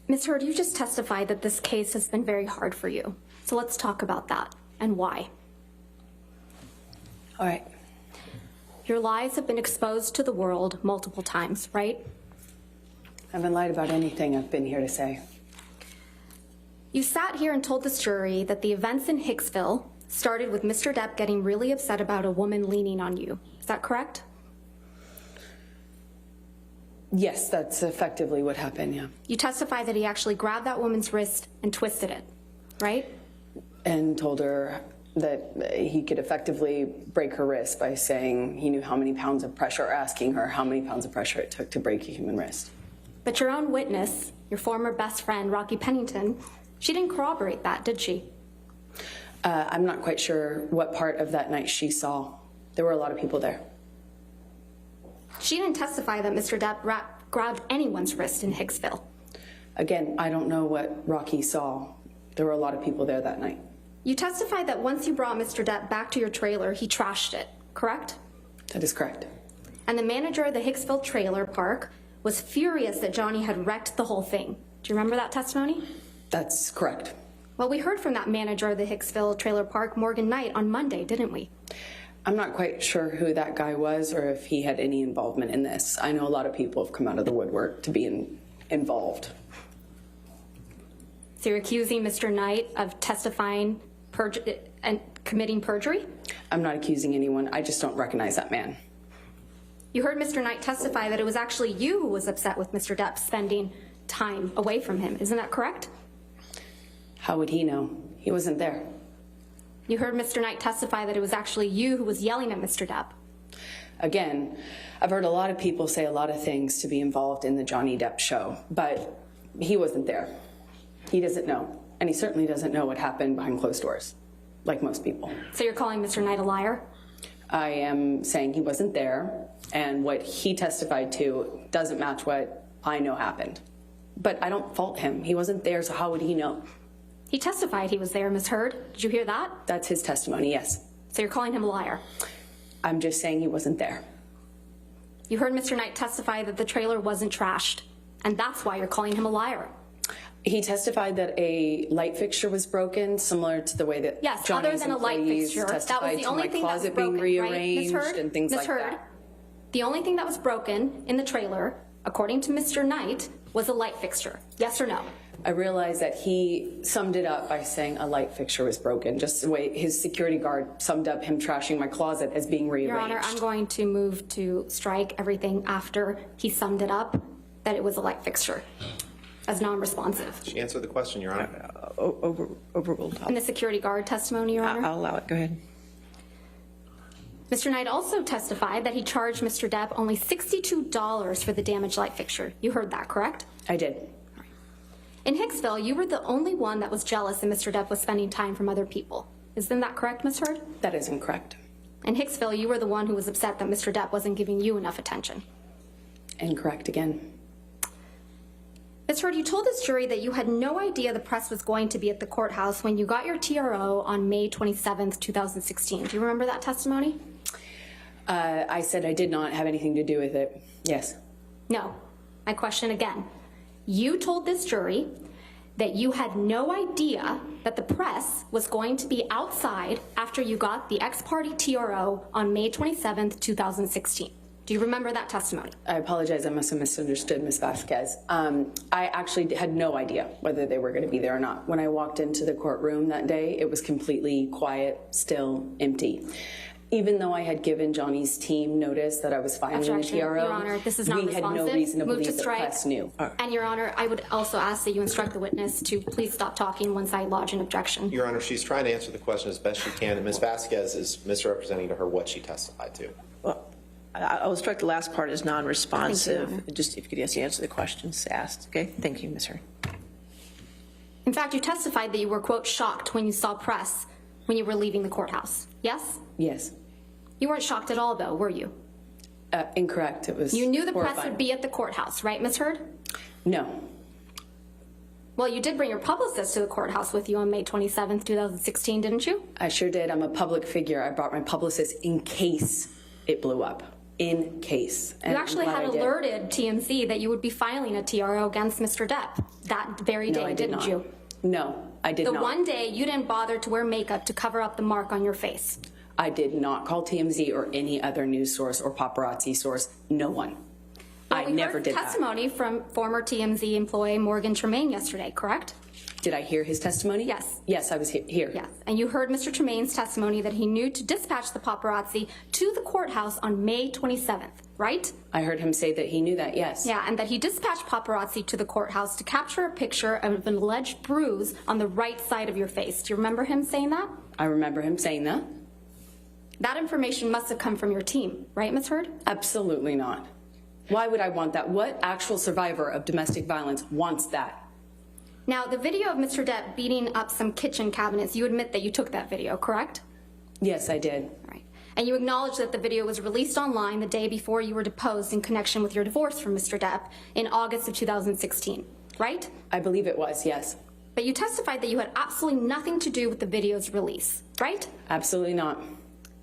Ms. Heard, you just testified that this case has been very hard for you. So let's talk about that and why. All right. Your lies have been exposed to the world multiple times, right? I haven't lied about anything I've been here to say. You sat here and told this jury that the events in Hicksville started with Mr. Depp getting really upset about a woman leaning on you. Is that correct? Yes, that's effectively what happened, yeah. You testified that he actually grabbed that woman's wrist and twisted it, right? And told her that he could effectively break her wrist by saying he knew how many pounds of pressure, or asking her how many pounds of pressure it took to break a human wrist. But your own witness, your former best friend, Rocky Pennington, she didn't corroborate that, did she? I'm not quite sure what part of that night she saw. There were a lot of people there. She didn't testify that Mr. Depp grabbed anyone's wrist in Hicksville. Again, I don't know what Rocky saw. There were a lot of people there that night. You testified that once you brought Mr. Depp back to your trailer, he trashed it, correct? That is correct. And the manager of the Hicksville trailer park was furious that Johnny had wrecked the whole thing. Do you remember that testimony? That's correct. Well, we heard from that manager of the Hicksville trailer park, Morgan Knight, on Monday, didn't we? I'm not quite sure who that guy was or if he had any involvement in this. I know a lot of people have come out of the woodwork to be involved. So you're accusing Mr. Knight of testifying and committing perjury? I'm not accusing anyone. I just don't recognize that man. You heard Mr. Knight testify that it was actually you who was upset with Mr. Depp spending time away from him. Isn't that correct? How would he know? He wasn't there. You heard Mr. Knight testify that it was actually you who was yelling at Mr. Depp. Again, I've heard a lot of people say a lot of things to be involved in the Johnny Depp show, but he wasn't there. He doesn't know. And he certainly doesn't know what happened behind closed doors, like most people. So you're calling Mr. Knight a liar? I am saying he wasn't there, and what he testified to doesn't match what I know happened. But I don't fault him. He wasn't there, so how would he know? He testified he was there, Ms. Heard. Did you hear that? That's his testimony, yes. So you're calling him a liar? I'm just saying he wasn't there. You heard Mr. Knight testify that the trailer wasn't trashed, and that's why you're calling him a liar. He testified that a light fixture was broken, similar to the way that Johnny's other than a light fixture, that was the only thing that was broken, being right, rearranged, Ms. Heard? and things Ms. like Heard, that. The only thing that was broken in the trailer, according to Mr. Knight, was a light fixture. Yes or no? I realized that he summed it up by saying a light fixture was broken, just the way his security guard summed up him trashing my closet as being rearranged. Your Honor, I'm going to move to strike everything after he summed it up, that it was a light fixture, as non-responsive. She answered the question, Your Honor. Overruled. In the security guard testimony, Your Honor? I'll allow it. Go ahead. Mr. Knight also testified that he charged Mr. Depp only $62 for the damaged light fixture. You heard that, correct? I did. In Hicksville, you were the only one that was jealous that Mr. Depp was spending time from other people. Isn't that correct, Ms. Heard? That is incorrect. In Hicksville, you were the one who was upset that Mr. Depp wasn't giving you enough attention. Incorrect again. Ms. Heard, you told this jury that you had no idea the press was going to be at the courthouse when you got your TRO on May 27th, 2016. Do you remember that testimony? I said I did not have anything to do with it. Yes. No. My question again. You told this jury that you had no idea that the press was going to be outside after you got the ex-party TRO on May 27th, 2016. Do you remember that testimony? I apologize. I must have misunderstood Ms. Vasquez. I actually had no idea whether they were going to be there or not. When I walked into the courtroom that day, it was completely quiet, still, empty. Even though I had given Johnny's team notice that I was filing the TRO, Your Honor, this is not we had no reason to Move believe the press knew. And Your Honor, I would also ask that you instruct the witness to please stop talking once I lodge an objection. Your Honor, she's trying to answer the question as best she can, and Ms. Vasquez is misrepresenting to her what she testified to. Well, I'll strike the last part as non-responsive. Thank you, Just if you could answer the questions asked. Okay, thank you, Ms. Heard. In fact, you testified that you were, quote, shocked when you saw press when you were leaving the courthouse. Yes? Yes. You weren't shocked at all, though, were you? Incorrect. It was You knew the horrifying. press would be at the courthouse, right, Ms. Heard? No. Well, you did bring your publicist to the courthouse with you on May 27th, 2016, didn't you? I sure did. I'm a public figure. I brought my publicist in case it blew up. in case. You actually had alerted TMZ that you would be filing a TRO against Mr. Depp that very day, No, I did didn't not. you? No, I did The not. one day you didn't bother to wear makeup to cover up the mark on your face. I did not call TMZ or any other news source or paparazzi source. No one. Well, I we never heard did that. testimony from former TMZ employee Morgan Tremaine yesterday, correct? Did I hear his testimony? Yes. Yes, I was here. Yes. And you heard Mr. Tremaine's testimony that he knew to dispatch the paparazzi to the courthouse on May 27th, right? I heard him say that he knew that, yes. Yeah, and that he dispatched paparazzi to the courthouse to capture a picture of an alleged bruise on the right side of your face. Do you remember him saying that? I remember him saying that. That information must have come from your team, right, Ms. Heard? Absolutely not. Why would I want that? What actual survivor of domestic violence wants that? Now, the video of Mr. Depp beating up some kitchen cabinets, you admit that you took that video, correct? Yes, I did. All right. And you acknowledge that the video was released online the day before you were deposed in connection with your divorce from Mr. Depp in August of 2016, right? I believe it was, yes. But you testified that you had absolutely nothing to do with the video's release, right? Absolutely not.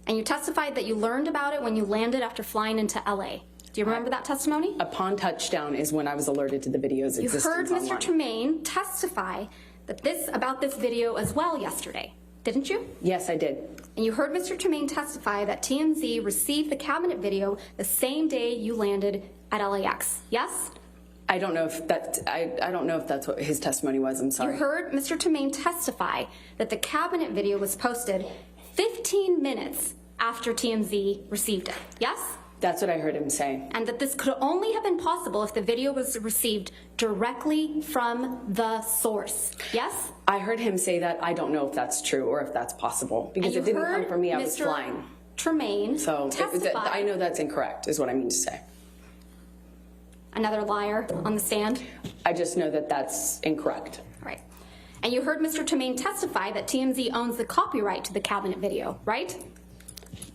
And you testified that you learned about it when you landed after flying into LA. Do you remember that testimony? Upon touchdown is when I was alerted to the video's You existence heard Mr. online. Tremaine testify that about this video as well yesterday, didn't you? Yes, I did. And you heard Mr. Tremaine testify that TMZ received the cabinet video the same day you landed at LAX, yes? I don't know if I don't know if that's what his testimony was. I'm sorry. You heard Mr. Tremaine testify that the cabinet video was posted 15 minutes after TMZ received it, yes? That's what I heard him say. And that this could only have been possible if the video was received directly from the source, yes? I heard him say that. I don't know if that's true or if that's possible because And it you didn't come heard from me. I was Mr. flying. Tremaine So testify. I know that's incorrect is what I mean to say. Another liar on the stand? I just know that that's incorrect. Right. And you heard Mr. Tremaine testify that TMZ owns the copyright to the cabinet video, right?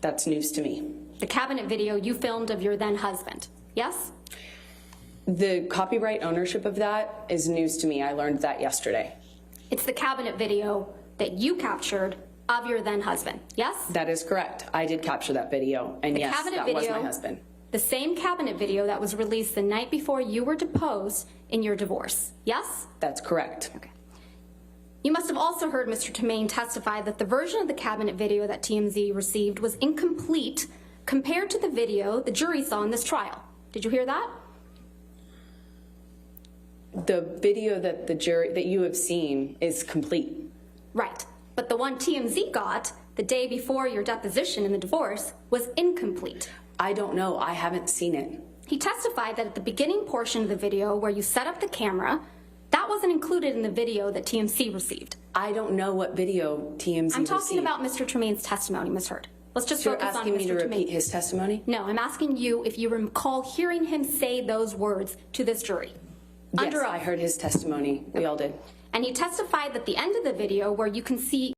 That's news to me. The cabinet video you filmed of your then husband, yes? The copyright ownership of that is news to me. I learned that yesterday. It's the cabinet video that you captured of your then husband, yes? That is correct. I did capture that video, and The yes, cabinet that was video, my husband. The same cabinet video that was released the night before you were deposed in your divorce, yes? That's correct. Okay. You must have also heard Mr. Tremaine testify that the version of the cabinet video that TMZ received was incomplete compared to the video the jury saw in this trial. Did you hear that? The video that that you have seen is complete. Right. But the one TMZ got the day before your deposition in the divorce was incomplete. I don't know. I haven't seen it. He testified that at the beginning portion of the video where you set up the camera, that wasn't included in the video that TMZ received. I don't know what video TMZ I'm talking received. about Mr. Tremaine's testimony, Ms. Heard. Let's just You're focus on asking me to Mr. repeat Tremaine. his testimony? No, I'm asking you if you recall hearing him say those words to this jury. Yes, Under oath. I heard his testimony. We all did. And he testified that the end of the video where you can see